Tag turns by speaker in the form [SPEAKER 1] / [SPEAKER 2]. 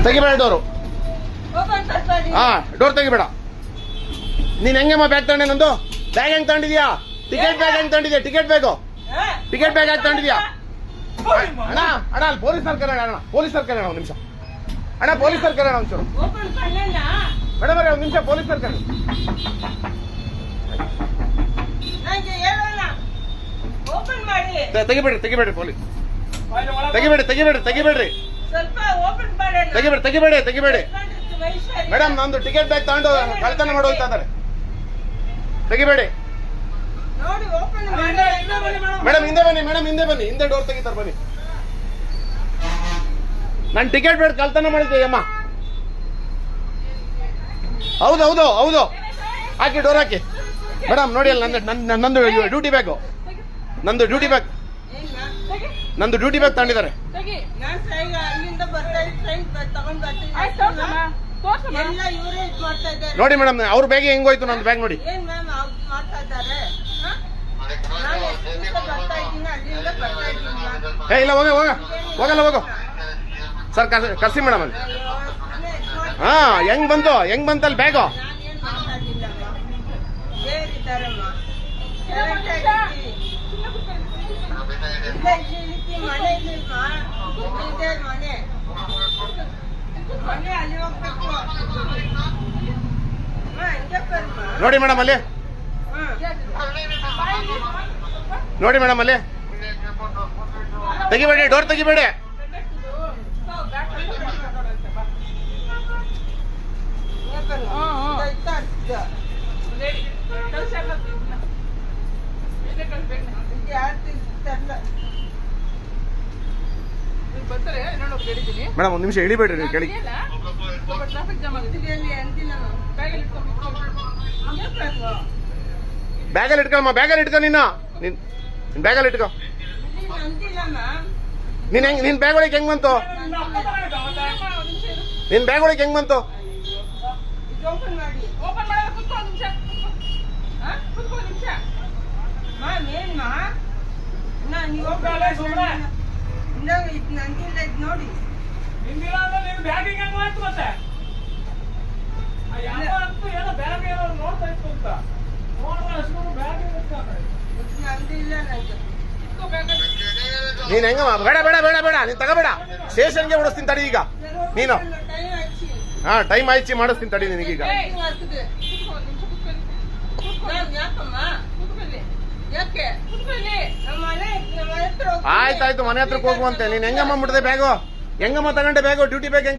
[SPEAKER 1] ತೆಗಿಬೇಡ door. ಹಾ, door ತೆಗಿಬೇಡ. ನೀನ್ ಹೆಂಗಮ್ಮ bag ತಗೊಂಡೆ? ನಂದು ಬ್ಯಾಗ್ ಹೆಂಗ್ ತಗೊಂಡಿದ್ಯಾ? ಟಿಕೆಟ್ ಬ್ಯಾಗ್ ಹೆಂಗ್ ತಗೊಂಡಿದ್ಯಾ? ಟಿಕೆಟ್ ಬ್ಯಾಗ್ ಯಾಕೆ ತಗೊಂಡಿದ್ಯಾ? ಅಣ್ಣ ಅಣ್ಣ ಅಲ್ಲಿ ಪೊಲೀಸರು ಕರೆಯೋಣ. ಅಣ್ಣ ಪೊಲೀಸರು ಕರೆಯೋಣ ಒಂದು ನಿಮಿಷ. ಅಣ್ಣ ಪೊಲೀಸರು ಕರೆಯೋಣ ಒಂಚೂರು. ಮೇಡಮ್ ಒಂದು ನಿಮಿಷ ಪೊಲೀಸರು ಕರೆಯೋಣ. ತೆಗಿಬೇಡ್ರಿ ಪೊಲೀಸ್. ತೆಗಿಬೇಡಿ. ಮೇಡಮ್ ನಂದು ಟಿಕೆಟ್ ಬ್ಯಾಗ್ ತಗೊಂಡು ಕಳ್ತನ ಮಾಡಿ ಹೋಗ್ತಾ ಇದ್ದಾರೆ. ತೆಗಿಬೇಡಿ ಮೇಡಮ್. ಹಿಂದೆ ಬನ್ನಿ. ಹಿಂದೆ ಡೋರ್ ತೆಗಿತಾರೆ ಬನ್ನಿ. ನಾನು ಟಿಕೆಟ್ ಬ್ಯಾಗ್ ಕಳ್ತನ ಮಾಡಿದ್ದೆ ಅಮ್ಮ. ಹೌದು ಹಾಕಿ ಡೋರ್ ಹಾಕಿ. ಮೇಡಮ್ ನೋಡಿ ಅಲ್ಲಿ ನಂದು ಡ್ಯೂಟಿ ಬ್ಯಾಗ್ ತಗೊಂಡಿದ್ದಾರೆ. ನೋಡಿ ಮೇಡಮ್ ಅವ್ರ ಬ್ಯಾಗ್ ಹೆಂಗೋಯ್ತು, ನಂದು ಬ್ಯಾಗ್ ನೋಡಿ. ಇಲ್ಲ ಹೋಗಲ್ಲ ಸರ್, ಕರ್ಸಿ ಮೇಡಮ್ ಅಲ್ಲಿ. ಹಾ ಹೆಂಗ್ ಬಂತಲ್ಲಿ ಬ್ಯಾಗು? ನೋಡಿ ಮೇಡಮ್ ಅಲ್ಲಿ. ತೆಗಿಬೇಡಿ, ಡೋರ್ ತೆಗಿಬೇಡಿ. ಮೇಡಮ್ ಒಂದು ನಿಮಿಷ ಇಳಿಬೇಡ್ರಿ ಕೆಳಗೆ. ಬ್ಯಾಗಲ್ಲಿ ಇಟ್ಕೊಮ್ಮ. ನಿನ್ನ ಬ್ಯಾಗಲ್ಲಿ ಇಟ್ಕೊ. ನಿನ್ ಬ್ಯಾಗ್ ಒಳಗೆ ಹೆಂಗ್ ಬಂತು?
[SPEAKER 2] ನೋಡಿ
[SPEAKER 1] ನೀನ್ ಹೆಂಗಮ್ಮ? ಬೇಡ ನೀನ್ ತಗೋಬೇಡ. ಸ್ಟೇಷನ್ಗೆ ಓಡಿಸ್ತೀನಿ ತಡಿ ಈಗ ನೀನು. ಹಾ ಟೈಮ್ ಆಯ್ತು, ಮಾಡಿಸ್ತೀನಿ ತಡಿ ನಿನಗೀಗ. ಆಯ್ತಾಯ್ತು, ಮನೆ ಹತ್ರಕ್ಕೆ ಹೋಗುವಂತೆ. ನೀನ್ ಹೆಂಗಮ್ಮ ಬಿಡದೆ ಬ್ಯಾಗು? ಹೆಂಗಮ್ಮ ತಗೊಂಡೆ ಬ್ಯಾಗು? Duty bag